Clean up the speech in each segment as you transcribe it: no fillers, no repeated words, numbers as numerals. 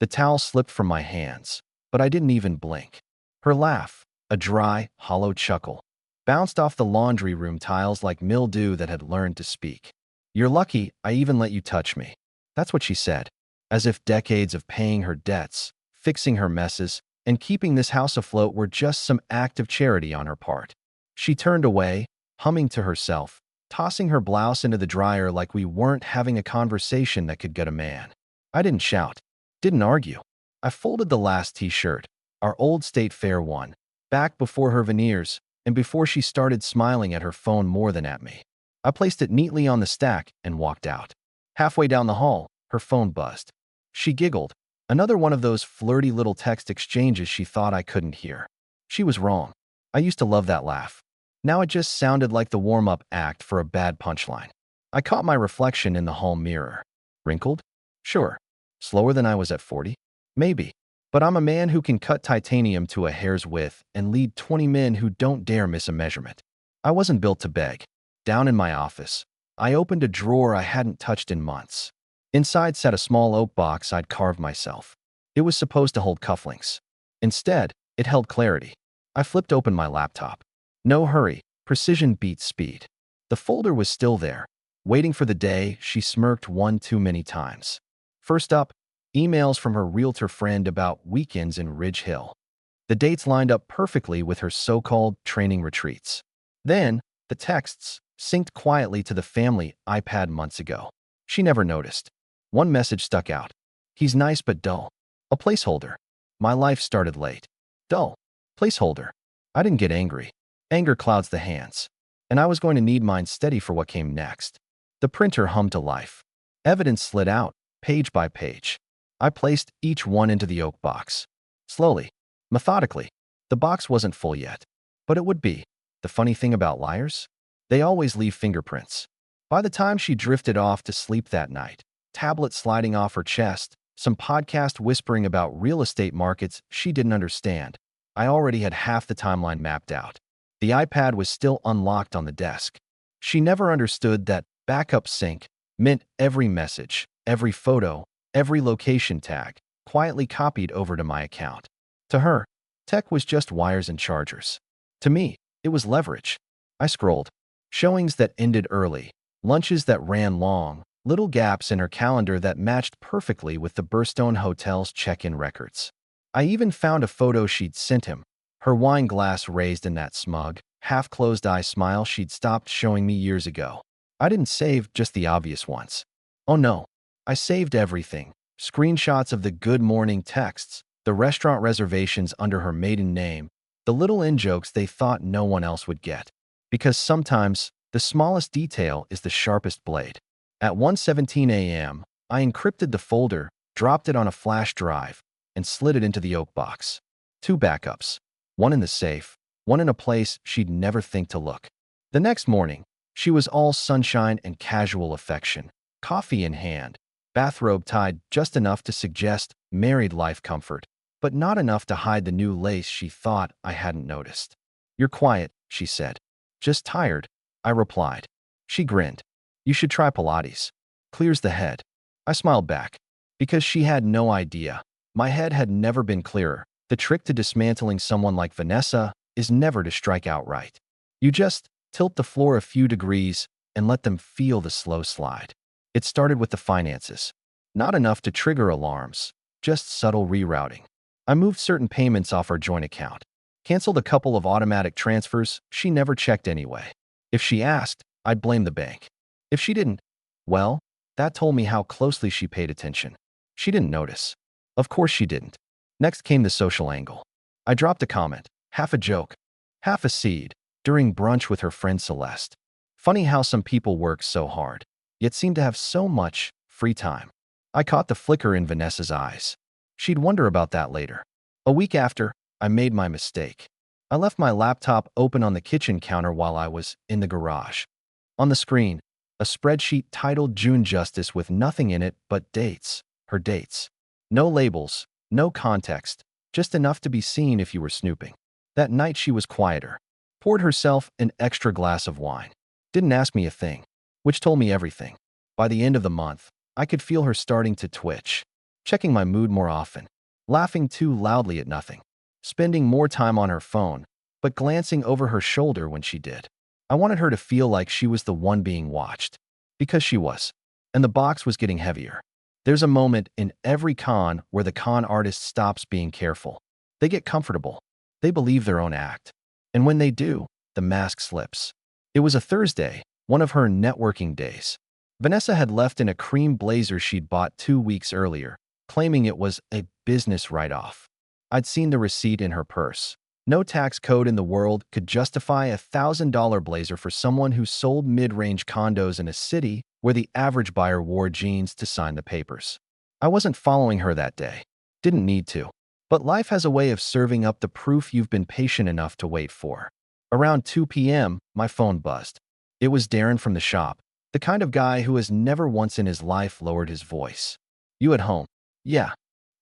The towel slipped from my hands, but I didn't even blink. Her laugh, a dry, hollow chuckle, bounced off the laundry room tiles like mildew that had learned to speak. "You're lucky I even let you touch me." That's what she said, as if decades of paying her debts, fixing her messes, and keeping this house afloat were just some act of charity on her part. She turned away, humming to herself, tossing her blouse into the dryer like we weren't having a conversation that could get a man. I didn't shout, didn't argue. I folded the last t-shirt, our old State Fair one, back before her veneers and before she started smiling at her phone more than at me. I placed it neatly on the stack and walked out. Halfway down the hall, her phone buzzed. She giggled, another one of those flirty little text exchanges she thought I couldn't hear. She was wrong. I used to love that laugh. Now it just sounded like the warm-up act for a bad punchline. I caught my reflection in the hall mirror. Wrinkled? Sure. Slower than I was at 40? Maybe. But I'm a man who can cut titanium to a hair's width and lead 20 men who don't dare miss a measurement. I wasn't built to beg. Down in my office, I opened a drawer I hadn't touched in months. Inside sat a small oak box I'd carved myself. It was supposed to hold cufflinks. Instead, it held clarity. I flipped open my laptop. No hurry, precision beats speed. The folder was still there, waiting for the day. She smirked one too many times. First up, emails from her realtor friend about weekends in Ridge Hill. The dates lined up perfectly with her so-called training retreats. Then, the texts synced quietly to the family iPad months ago. She never noticed. One message stuck out. "He's nice but dull." A placeholder. My life started late. Dull. Placeholder. I didn't get angry. Anger clouds the hands. And I was going to need mine steady for what came next. The printer hummed to life. Evidence slid out, page by page. I placed each one into the oak box. Slowly, methodically. The box wasn't full yet. But it would be. The funny thing about liars? They always leave fingerprints. By the time she drifted off to sleep that night, tablet sliding off her chest, some podcast whispering about real estate markets she didn't understand, I already had half the timeline mapped out. The iPad was still unlocked on the desk. She never understood that backup sync meant every message, every photo, every location tag, quietly copied over to my account. To her, tech was just wires and chargers. To me, it was leverage. I scrolled. Showings that ended early, lunches that ran long, little gaps in her calendar that matched perfectly with the Burstone Hotel's check-in records. I even found a photo she'd sent him, her wine glass raised in that smug, half-closed-eye smile she'd stopped showing me years ago. I didn't save just the obvious ones. Oh no, I saved everything. Screenshots of the good morning texts, the restaurant reservations under her maiden name, the little in-jokes they thought no one else would get. Because sometimes, the smallest detail is the sharpest blade. At 1:17 a.m., I encrypted the folder, dropped it on a flash drive, and slid it into the oak box. 2 backups. One in the safe, one in a place she'd never think to look. The next morning, she was all sunshine and casual affection, coffee in hand, bathrobe tied just enough to suggest married life comfort, but not enough to hide the new lace she thought I hadn't noticed. "You're quiet," she said. "Just tired," I replied. She grinned. "You should try Pilates. Clears the head." I smiled back. Because she had no idea. My head had never been clearer. The trick to dismantling someone like Vanessa is never to strike outright. You just tilt the floor a few degrees and let them feel the slow slide. It started with the finances. Not enough to trigger alarms, just subtle rerouting. I moved certain payments off our joint account. Canceled a couple of automatic transfers she never checked anyway. If she asked, I'd blame the bank. If she didn't, well, that told me how closely she paid attention. She didn't notice. Of course she didn't. Next came the social angle. I dropped a comment, half a joke, half a seed, during brunch with her friend Celeste. Funny how some people work so hard, yet seem to have so much free time. I caught the flicker in Vanessa's eyes. She'd wonder about that later. A week after, I made my mistake. I left my laptop open on the kitchen counter while I was in the garage. On the screen, a spreadsheet titled June Justice with nothing in it but dates, her dates. No labels, no context, just enough to be seen if you were snooping. That night she was quieter. Poured herself an extra glass of wine. Didn't ask me a thing, which told me everything. By the end of the month, I could feel her starting to twitch. checking my mood more often, laughing too loudly at nothing, spending more time on her phone, but glancing over her shoulder when she did. I wanted her to feel like she was the one being watched, because she was, and the box was getting heavier. There's a moment in every con where the con artist stops being careful. They get comfortable. They believe their own act. And when they do, the mask slips. It was a Thursday, one of her networking days. Vanessa had left in a cream blazer she'd bought 2 weeks earlier, claiming it was a business write-off. I'd seen the receipt in her purse. No tax code in the world could justify a $1,000 blazer for someone who sold mid-range condos in a city where the average buyer wore jeans to sign the papers. I wasn't following her that day. Didn't need to. But life has a way of serving up the proof you've been patient enough to wait for. Around 2 p.m., my phone buzzed. It was Darren from the shop, the kind of guy who has never once in his life lowered his voice. "You at home?" "Yeah."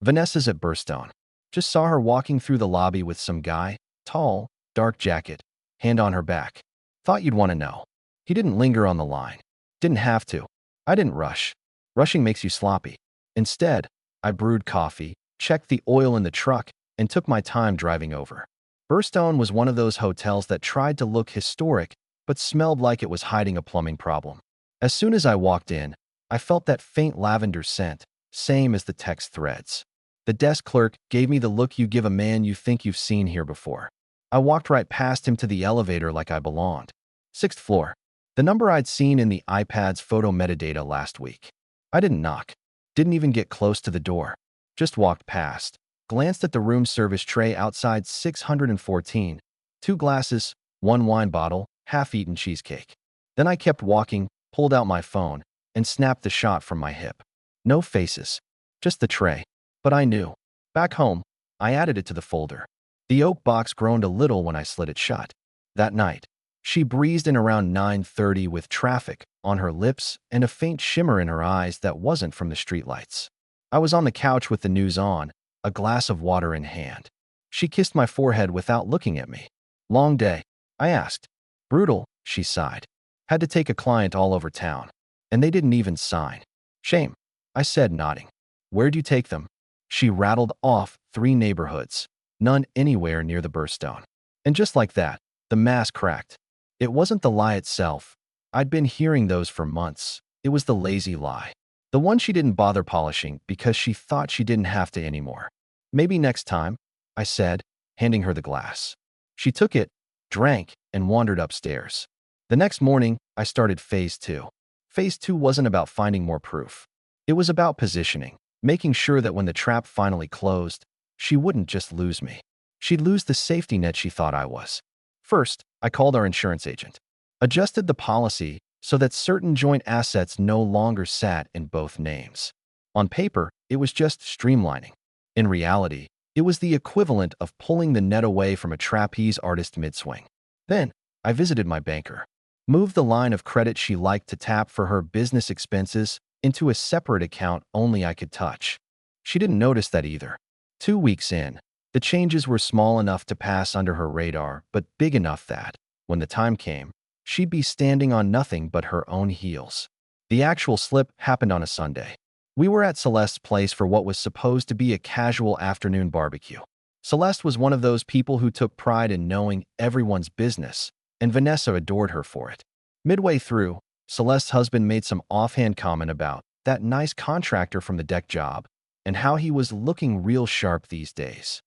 "Vanessa's at Burstone. Just saw her walking through the lobby with some guy, tall, dark jacket, hand on her back. Thought you'd want to know." He didn't linger on the line. Didn't have to. I didn't rush. Rushing makes you sloppy. Instead, I brewed coffee, checked the oil in the truck, and took my time driving over. Burstone was one of those hotels that tried to look historic, but smelled like it was hiding a plumbing problem. As soon as I walked in, I felt that faint lavender scent, same as the text threads. The desk clerk gave me the look you give a man you think you've seen here before. I walked right past him to the elevator like I belonged. 6th floor. The number I'd seen in the iPad's photo metadata last week. I didn't knock. Didn't even get close to the door. Just walked past. Glanced at the room service tray outside 614. 2 glasses, 1 wine bottle, half-eaten cheesecake. Then I kept walking, pulled out my phone, and snapped the shot from my hip. No faces. Just the tray. But I knew. Back home, I added it to the folder. The oak box groaned a little when I slid it shut. That night, she breezed in around 9:30 with traffic on her lips and a faint shimmer in her eyes that wasn't from the streetlights. I was on the couch with the news on, a glass of water in hand. She kissed my forehead without looking at me. "Long day?" I asked. "Brutal," she sighed. "Had to take a client all over town. And they didn't even sign." "Shame," I said, nodding. "Where'd you take them?" She rattled off 3 neighborhoods, none anywhere near the Burstone. And just like that, the mask cracked. It wasn't the lie itself. I'd been hearing those for months. It was the lazy lie. The one she didn't bother polishing because she thought she didn't have to anymore. "Maybe next time," I said, handing her the glass. She took it, drank, and wandered upstairs. The next morning, I started phase 2. Phase 2 wasn't about finding more proof. It was about positioning. Making sure that when the trap finally closed, she wouldn't just lose me. She'd lose the safety net she thought I was. First, I called our insurance agent. Adjusted the policy so that certain joint assets no longer sat in both names. On paper, it was just streamlining. In reality, it was the equivalent of pulling the net away from a trapeze artist mid-swing. Then, I visited my banker. Moved the line of credit she liked to tap for her business expenses into a separate account only I could touch. She didn't notice that either. 2 weeks in, the changes were small enough to pass under her radar, but big enough that, when the time came, she'd be standing on nothing but her own heels. The actual slip happened on a Sunday. We were at Celeste's place for what was supposed to be a casual afternoon barbecue. Celeste was one of those people who took pride in knowing everyone's business, and Vanessa adored her for it. Midway through, Celeste's husband made some offhand comment about that nice contractor from the deck job and how he was looking real sharp these days.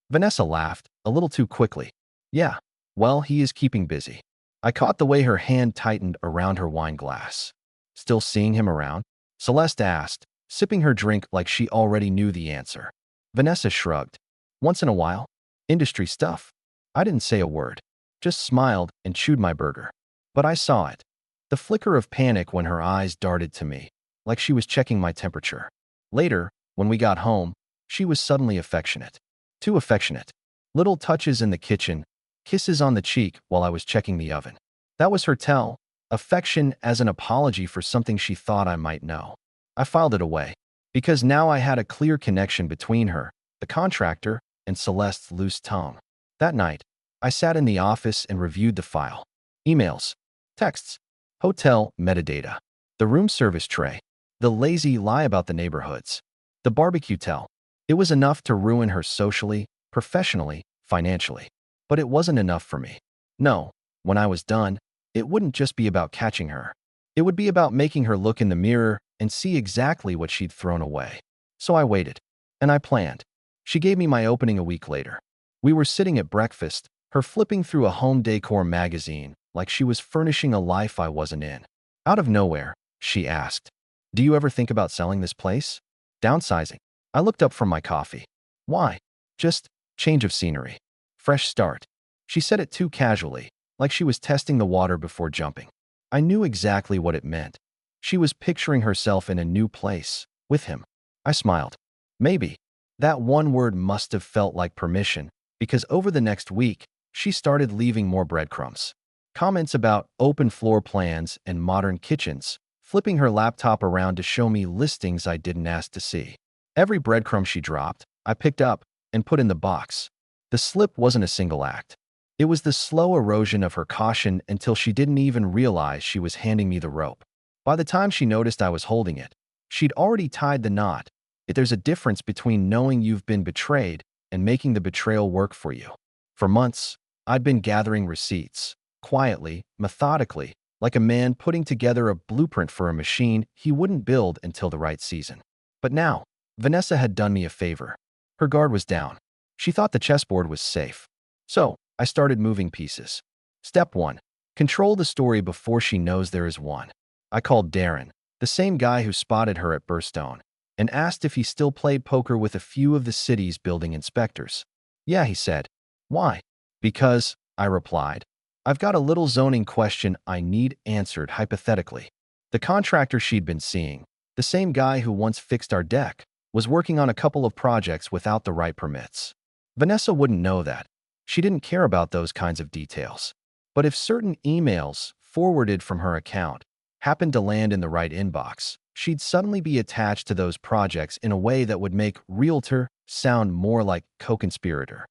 Vanessa laughed, a little too quickly. "Yeah, well, he is keeping busy." I caught the way her hand tightened around her wine glass. "Still seeing him around?" Celeste asked, sipping her drink like she already knew the answer. Vanessa shrugged. "Once in a while. Industry stuff." I didn't say a word, just smiled and chewed my burger. But I saw it. The flicker of panic when her eyes darted to me, like she was checking my temperature. Later, when we got home, she was suddenly affectionate. Too affectionate. Little touches in the kitchen, kisses on the cheek while I was checking the oven. That was her tell, affection as an apology for something she thought I might know. I filed it away, because now I had a clear connection between her, the contractor, and Celeste's loose tongue. That night, I sat in the office and reviewed the file. Emails, texts, hotel metadata, the room service tray, the lazy lie about the neighborhoods. The barbecue tell. It was enough to ruin her socially, professionally, financially. But it wasn't enough for me. No, when I was done, it wouldn't just be about catching her. It would be about making her look in the mirror and see exactly what she'd thrown away. So I waited. And I planned. She gave me my opening a week later. We were sitting at breakfast, her flipping through a home decor magazine like she was furnishing a life I wasn't in. Out of nowhere, she asked, "Do you ever think about selling this place?" Downsizing. I looked up from my coffee. Why? Just change of scenery. Fresh start. She said it too casually, like she was testing the water before jumping. I knew exactly what it meant. She was picturing herself in a new place, with him. I smiled. Maybe. That one word must have felt like permission, because over the next week, she started leaving more breadcrumbs. Comments about open floor plans and modern kitchens, flipping her laptop around to show me listings I didn't ask to see. Every breadcrumb she dropped, I picked up and put in the box. The slip wasn't a single act. It was the slow erosion of her caution until she didn't even realize she was handing me the rope. By the time she noticed I was holding it, she'd already tied the knot. There's a difference between knowing you've been betrayed and making the betrayal work for you. For months, I'd been gathering receipts, quietly, methodically, like a man putting together a blueprint for a machine he wouldn't build until the right season. But now, Vanessa had done me a favor. Her guard was down. She thought the chessboard was safe. So, I started moving pieces. Step 1. Control the story before she knows there is one. I called Darren, the same guy who spotted her at Burstone, and asked if he still played poker with a few of the city's building inspectors. Yeah, he said. Why? Because, I replied, I've got a little zoning question I need answered hypothetically. The contractor she'd been seeing, the same guy who once fixed our deck, was working on a couple of projects without the right permits. Vanessa wouldn't know that. She didn't care about those kinds of details. But if certain emails, forwarded from her account, happened to land in the right inbox, she'd suddenly be attached to those projects in a way that would make realtor sound more like co-conspirator.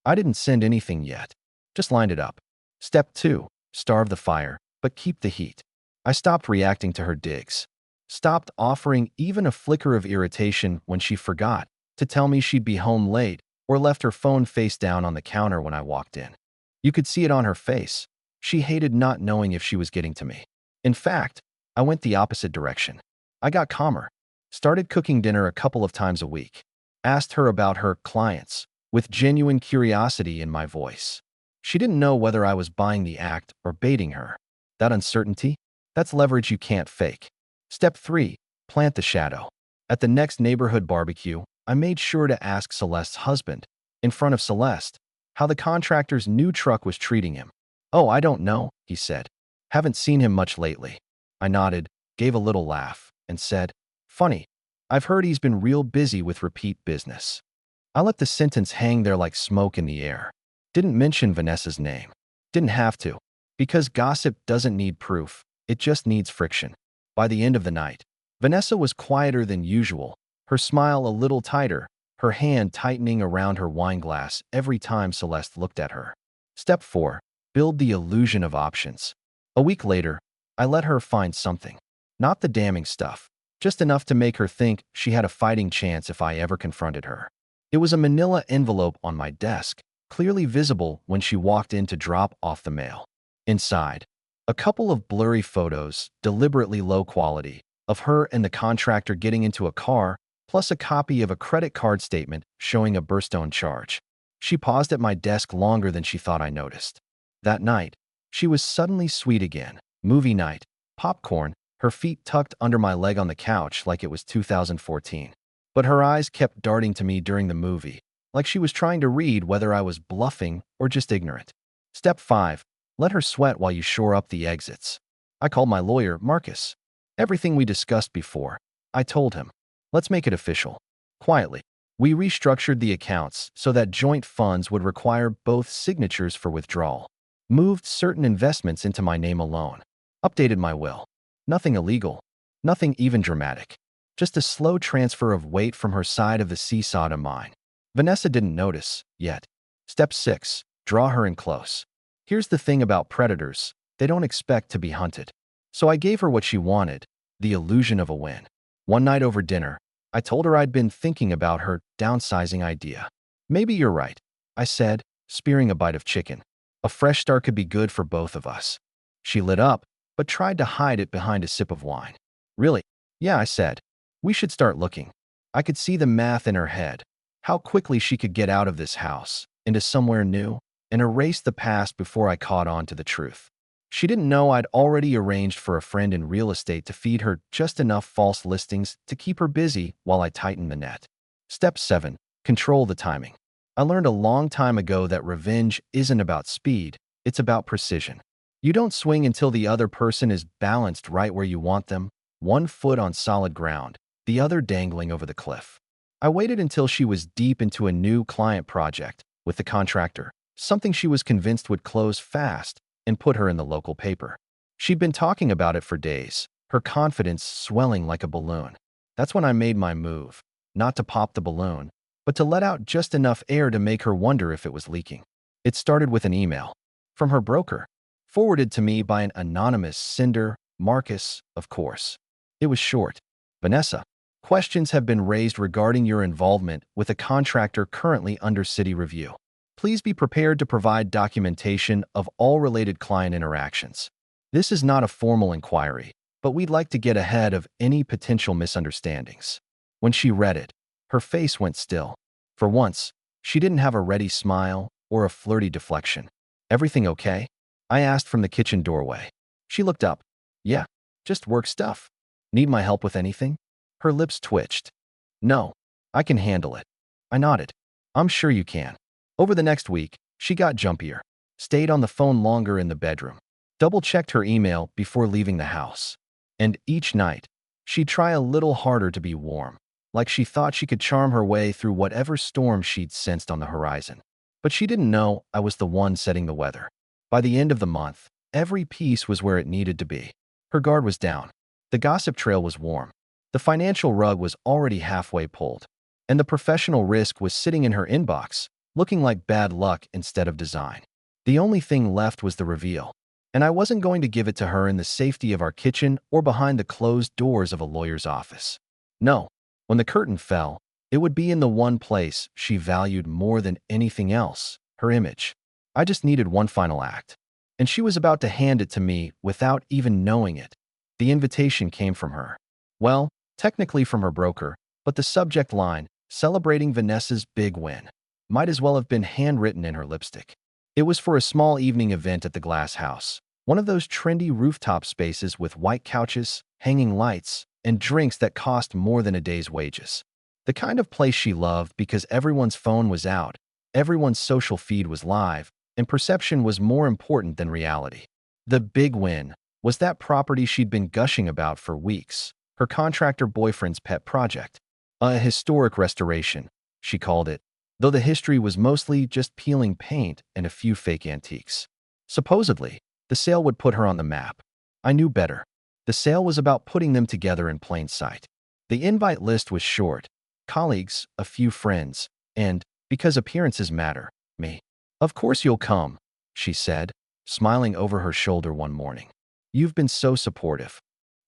I didn't send anything yet. Just lined it up. Step 2. Starve the fire, but keep the heat. I stopped reacting to her digs. Stopped offering even a flicker of irritation when she forgot to tell me she'd be home late or left her phone face down on the counter when I walked in. You could see it on her face. She hated not knowing if she was getting to me. In fact, I went the opposite direction. I got calmer. Started cooking dinner a couple of times a week. Asked her about her clients, with genuine curiosity in my voice. She didn't know whether I was buying the act or baiting her. That uncertainty? That's leverage you can't fake. Step 3. Plant the shadow. At the next neighborhood barbecue, I made sure to ask Celeste's husband, in front of Celeste, how the contractor's new truck was treating him. "Oh, I don't know," he said. "Haven't seen him much lately." I nodded, gave a little laugh, and said, "Funny. I've heard he's been real busy with repeat business." I let the sentence hang there like smoke in the air. Didn't mention Vanessa's name. Didn't have to. Because gossip doesn't need proof. It just needs friction. By the end of the night, Vanessa was quieter than usual, her smile a little tighter, her hand tightening around her wine glass every time Celeste looked at her. Step 4. Build the illusion of options. A week later, I let her find something. Not the damning stuff. Just enough to make her think she had a fighting chance if I ever confronted her. It was a manila envelope on my desk, clearly visible when she walked in to drop off the mail. Inside, a couple of blurry photos, deliberately low quality, of her and the contractor getting into a car, plus a copy of a credit card statement showing a Burstone charge. She paused at my desk longer than she thought I noticed. That night, she was suddenly sweet again. Movie night, popcorn, her feet tucked under my leg on the couch like it was 2014. But her eyes kept darting to me during the movie, like she was trying to read whether I was bluffing or just ignorant. Step 5. Let her sweat while you shore up the exits. I called my lawyer, Marcus. Everything we discussed before. I told him. Let's make it official. Quietly, we restructured the accounts so that joint funds would require both signatures for withdrawal. Moved certain investments into my name alone. Updated my will. Nothing illegal. Nothing even dramatic. Just a slow transfer of weight from her side of the seesaw to mine. Vanessa didn't notice, yet. Step 6. Draw her in close. Here's the thing about predators. They don't expect to be hunted. So I gave her what she wanted, the illusion of a win. One night over dinner, I told her I'd been thinking about her downsizing idea. Maybe you're right, I said, spearing a bite of chicken. A fresh start could be good for both of us. She lit up, but tried to hide it behind a sip of wine. Really? Yeah, I said. We should start looking. I could see the math in her head. How quickly she could get out of this house, into somewhere new, and erase the past before I caught on to the truth. She didn't know I'd already arranged for a friend in real estate to feed her just enough false listings to keep her busy while I tightened the net. Step 7. Control the timing. I learned a long time ago that revenge isn't about speed, it's about precision. You don't swing until the other person is balanced right where you want them, one foot on solid ground, the other dangling over the cliff. I waited until she was deep into a new client project with the contractor, something she was convinced would close fast, and put her in the local paper. She'd been talking about it for days, her confidence swelling like a balloon. That's when I made my move, not to pop the balloon, but to let out just enough air to make her wonder if it was leaking. It started with an email from her broker, forwarded to me by an anonymous sender, Marcus, of course. It was short. Vanessa, questions have been raised regarding your involvement with a contractor currently under city review. Please be prepared to provide documentation of all related client interactions. This is not a formal inquiry, but we'd like to get ahead of any potential misunderstandings. When she read it, her face went still. For once, she didn't have a ready smile or a flirty deflection. Everything okay? I asked from the kitchen doorway. She looked up. Yeah, just work stuff. Need my help with anything? Her lips twitched. No, I can handle it. I nodded. I'm sure you can. Over the next week, she got jumpier, stayed on the phone longer in the bedroom, double-checked her email before leaving the house. And each night, she'd try a little harder to be warm, like she thought she could charm her way through whatever storm she'd sensed on the horizon. But she didn't know I was the one setting the weather. By the end of the month, every piece was where it needed to be. Her guard was down. The gossip trail was warm. The financial rug was already halfway pulled. And the professional risk was sitting in her inbox, looking like bad luck instead of design. The only thing left was the reveal. And I wasn't going to give it to her in the safety of our kitchen or behind the closed doors of a lawyer's office. No, when the curtain fell, it would be in the one place she valued more than anything else, her image. I just needed one final act. And she was about to hand it to me without even knowing it. The invitation came from her. Well, technically from her broker, but the subject line, celebrating Vanessa's big win, might as well have been handwritten in her lipstick. It was for a small evening event at the Glass House, one of those trendy rooftop spaces with white couches, hanging lights, and drinks that cost more than a day's wages. The kind of place she loved because everyone's phone was out, everyone's social feed was live, and perception was more important than reality. The big win was that property she'd been gushing about for weeks, her contractor boyfriend's pet project. A historic restoration, she called it, though the history was mostly just peeling paint and a few fake antiques. Supposedly, the sale would put her on the map. I knew better. The sale was about putting them together in plain sight. The invite list was short. Colleagues, a few friends, and, because appearances matter, me. Of course you'll come, she said, smiling over her shoulder one morning. You've been so supportive.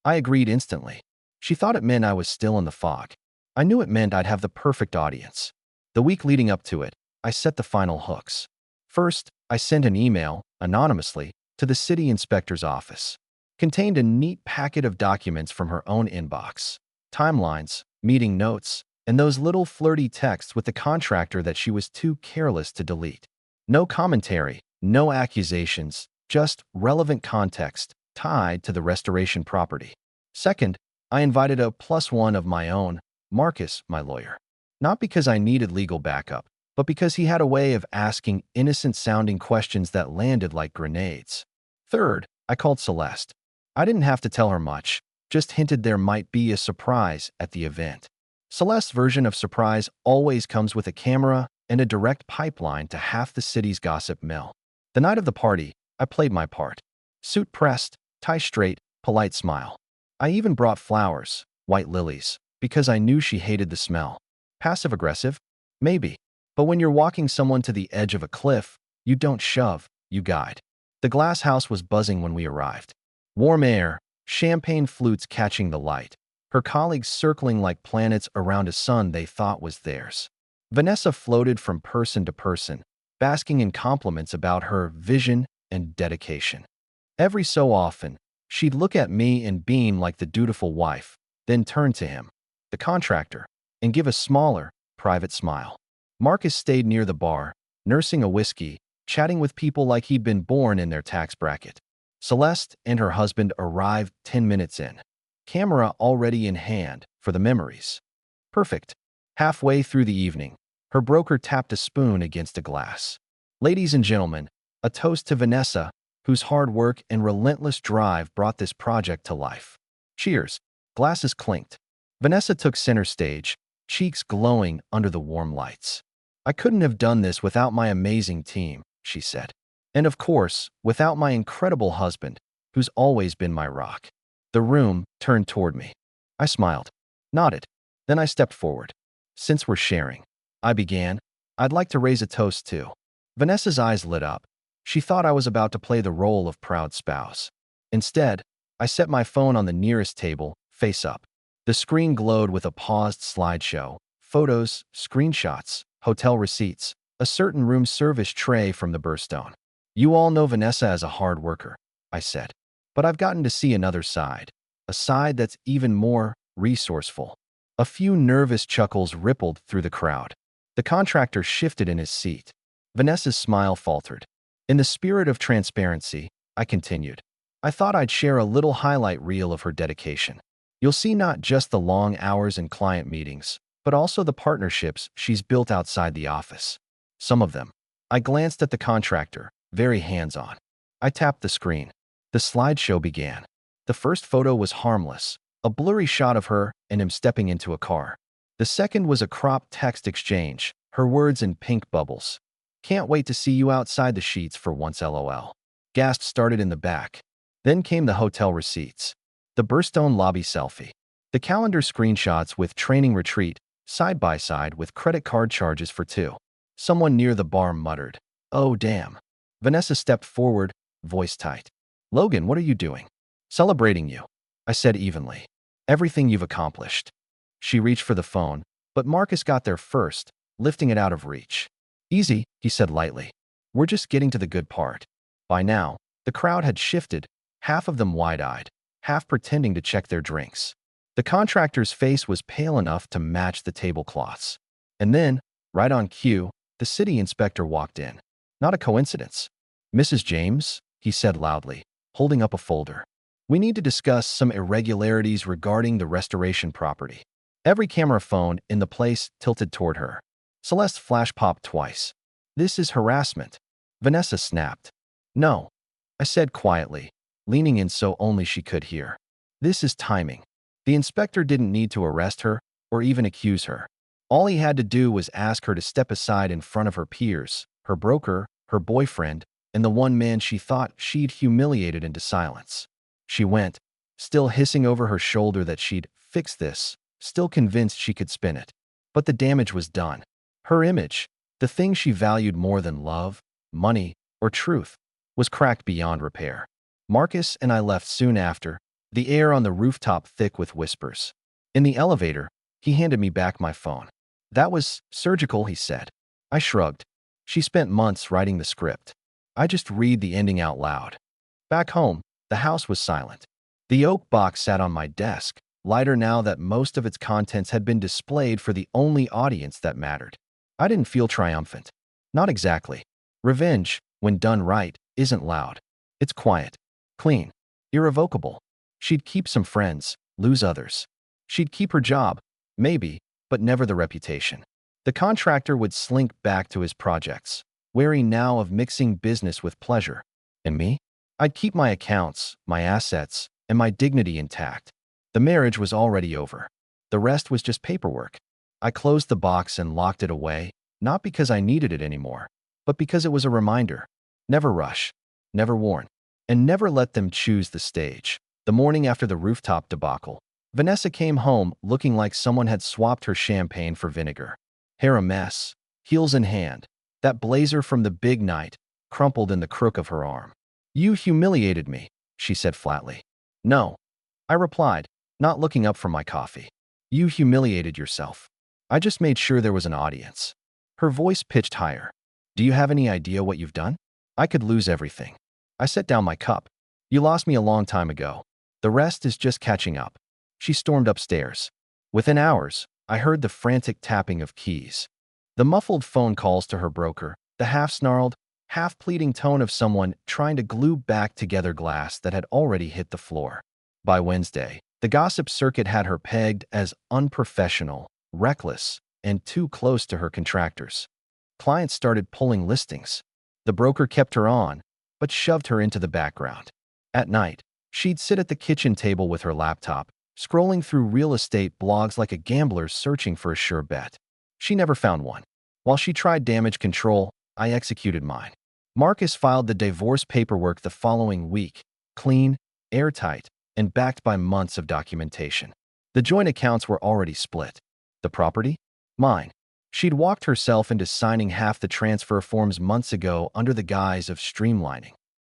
I agreed instantly. She thought it meant I was still in the fog. I knew it meant I'd have the perfect audience. The week leading up to it, I set the final hooks. First, I sent an email, anonymously, to the city inspector's office. Contained a neat packet of documents from her own inbox. Timelines, meeting notes, and those little flirty texts with the contractor that she was too careless to delete. No commentary, no accusations, just relevant context tied to the restoration property. Second, I invited a +1 of my own, Marcus, my lawyer. Not because I needed legal backup, but because he had a way of asking innocent-sounding questions that landed like grenades. Third, I called Celeste. I didn't have to tell her much, just hinted there might be a surprise at the event. Celeste's version of surprise always comes with a camera and a direct pipeline to half the city's gossip mill. The night of the party, I played my part. Suit pressed, tie straight, polite smile. I even brought flowers, white lilies, because I knew she hated the smell. Passive-aggressive? Maybe. But when you're walking someone to the edge of a cliff, you don't shove, you guide. The Glass House was buzzing when we arrived. Warm air, champagne flutes catching the light, her colleagues circling like planets around a sun they thought was theirs. Vanessa floated from person to person, basking in compliments about her vision and dedication. Every so often, she'd look at me and beam like the dutiful wife, then turn to him, the contractor, and give a smaller, private smile. Marcus stayed near the bar, nursing a whiskey, chatting with people like he'd been born in their tax bracket. Celeste and her husband arrived 10 minutes in, camera already in hand for the memories. Perfect. Halfway through the evening, her broker tapped a spoon against a glass. Ladies and gentlemen, a toast to Vanessa, whose hard work and relentless drive brought this project to life. Cheers. Glasses clinked. Vanessa took center stage, cheeks glowing under the warm lights. I couldn't have done this without my amazing team, she said. And of course, without my incredible husband, who's always been my rock. The room turned toward me. I smiled, nodded. Then I stepped forward. Since we're sharing, I began, I'd like to raise a toast too. Vanessa's eyes lit up. She thought I was about to play the role of proud spouse. Instead, I set my phone on the nearest table, face up. The screen glowed with a paused slideshow, photos, screenshots, hotel receipts, a certain room service tray from the Burstone. You all know Vanessa as a hard worker, I said. But I've gotten to see another side, a side that's even more resourceful. A few nervous chuckles rippled through the crowd. The contractor shifted in his seat. Vanessa's smile faltered. In the spirit of transparency, I continued. I thought I'd share a little highlight reel of her dedication. You'll see not just the long hours and client meetings, but also the partnerships she's built outside the office. Some of them. I glanced at the contractor, very hands-on. I tapped the screen. The slideshow began. The first photo was harmless, a blurry shot of her and him stepping into a car. The second was a cropped text exchange, her words in pink bubbles. Can't wait to see you outside the sheets for once, LOL. Gasp started in the back. Then came the hotel receipts. The Burstone lobby selfie. The calendar screenshots with training retreat, side by side with credit card charges for two. Someone near the bar muttered, "Oh, damn." Vanessa stepped forward, voice tight. "Logan, what are you doing?" "Celebrating you," I said evenly. "Everything you've accomplished." She reached for the phone, but Marcus got there first, lifting it out of reach. "Easy," he said lightly. "We're just getting to the good part." By now, the crowd had shifted, half of them wide-eyed, half pretending to check their drinks. The contractor's face was pale enough to match the tablecloths. And then, right on cue, the city inspector walked in. Not a coincidence. "Mrs. James," he said loudly, holding up a folder. "We need to discuss some irregularities regarding the restoration property." Every camera phone in the place tilted toward her. Celeste flash popped twice. "This is harassment." Vanessa snapped. "No," I said quietly, leaning in so only she could hear. "This is timing." The inspector didn't need to arrest her or even accuse her. All he had to do was ask her to step aside in front of her peers, her broker, her boyfriend, and the one man she thought she'd humiliated into silence. She went, still hissing over her shoulder that she'd fix this, still convinced she could spin it. But the damage was done. Her image, the thing she valued more than love, money, or truth, was cracked beyond repair. Marcus and I left soon after, the air on the rooftop thick with whispers. In the elevator, he handed me back my phone. "That was surgical," he said. I shrugged. She spent months writing the script. I just read the ending out loud. Back home, the house was silent. The oak box sat on my desk, lighter now that most of its contents had been displayed for the only audience that mattered. I didn't feel triumphant. Not exactly. Revenge, when done right, isn't loud. It's quiet, clean, irrevocable. She'd keep some friends, lose others. She'd keep her job, maybe, but never the reputation. The contractor would slink back to his projects, wary now of mixing business with pleasure. And me? I'd keep my accounts, my assets, and my dignity intact. The marriage was already over. The rest was just paperwork. I closed the box and locked it away, not because I needed it anymore, but because it was a reminder. Never rush, never warn, and never let them choose the stage. The morning after the rooftop debacle, Vanessa came home looking like someone had swapped her champagne for vinegar. Hair a mess, heels in hand, that blazer from the big night crumpled in the crook of her arm. "You humiliated me," she said flatly. "No," I replied. not looking up from my coffee. You humiliated yourself. I just made sure there was an audience. Her voice pitched higher. Do you have any idea what you've done? I could lose everything. I set down my cup. You lost me a long time ago. The rest is just catching up. She stormed upstairs. Within hours, I heard the frantic tapping of keys. The muffled phone calls to her broker, the half-snarled, half-pleading tone of someone trying to glue back together glass that had already hit the floor. By Wednesday, the gossip circuit had her pegged as unprofessional, reckless, and too close to her contractors. Clients started pulling listings. The broker kept her on, but shoved her into the background. At night, she'd sit at the kitchen table with her laptop, scrolling through real estate blogs like a gambler searching for a sure bet. She never found one. While she tried damage control, I executed mine. Marcus filed the divorce paperwork the following week, clean, airtight, and backed by months of documentation. The joint accounts were already split. The property? Mine. She'd walked herself into signing half the transfer forms months ago under the guise of streamlining.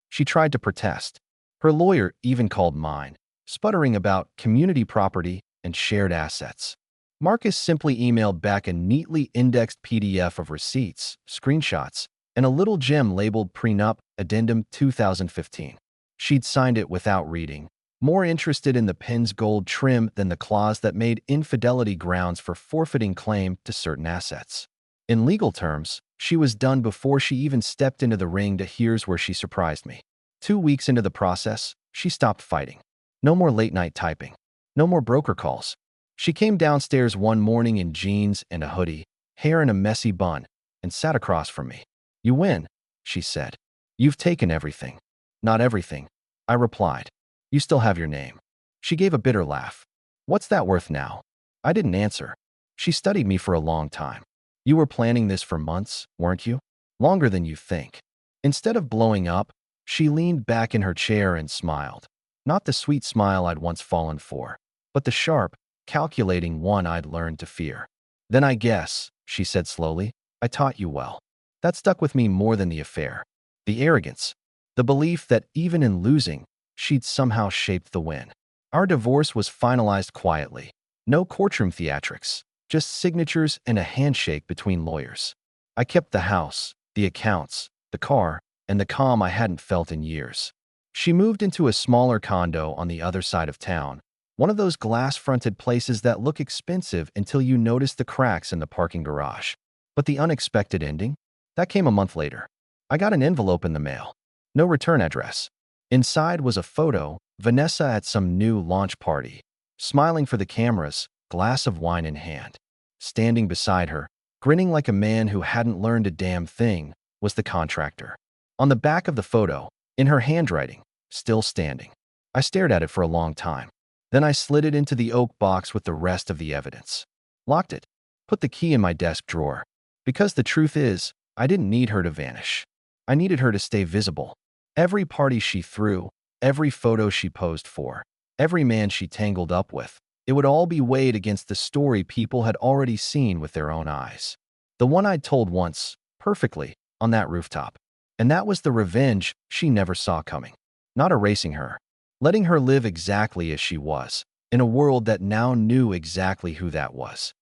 She tried to protest. Her lawyer even called mine, sputtering about community property and shared assets. Marcus simply emailed back a neatly indexed PDF of receipts, screenshots, and a little gem labeled Prenup Addendum 2015. She'd signed it without reading, more interested in the pen's gold trim than the clause that made infidelity grounds for forfeiting claim to certain assets. In legal terms, she was done before she even stepped into the ring to Here's Where She Surprised Me. 2 weeks into the process, she stopped fighting. No more late-night typing. No more broker calls. She came downstairs one morning in jeans and a hoodie, hair in a messy bun, and sat across from me. You win, she said. You've taken everything. Not everything, I replied. You still have your name. She gave a bitter laugh. What's that worth now? I didn't answer. She studied me for a long time. You were planning this for months, weren't you? Longer than you think. Instead of blowing up, she leaned back in her chair and smiled. Not the sweet smile I'd once fallen for, but the sharp, calculating one I'd learned to fear. Then I guess, she said slowly, I taught you well. That stuck with me more than the affair. The arrogance. The belief that even in losing, she'd somehow shaped the win. Our divorce was finalized quietly. No courtroom theatrics, just signatures and a handshake between lawyers. I kept the house, the accounts, the car, and the calm I hadn't felt in years. She moved into a smaller condo on the other side of town, one of those glass-fronted places that look expensive until you notice the cracks in the parking garage. But the unexpected ending? That came a month later. I got an envelope in the mail. No return address. Inside was a photo, Vanessa at some new launch party, smiling for the cameras, glass of wine in hand. Standing beside her, grinning like a man who hadn't learned a damn thing, was the contractor. On the back of the photo, in her handwriting, still standing. I stared at it for a long time. Then I slid it into the oak box with the rest of the evidence. Locked it. Put the key in my desk drawer. Because the truth is, I didn't need her to vanish. I needed her to stay visible. Every party she threw, every photo she posed for, every man she tangled up with, it would all be weighed against the story people had already seen with their own eyes. The one I'd told once, perfectly, on that rooftop. And that was the revenge she never saw coming. Not erasing her, letting her live exactly as she was, in a world that now knew exactly who that was.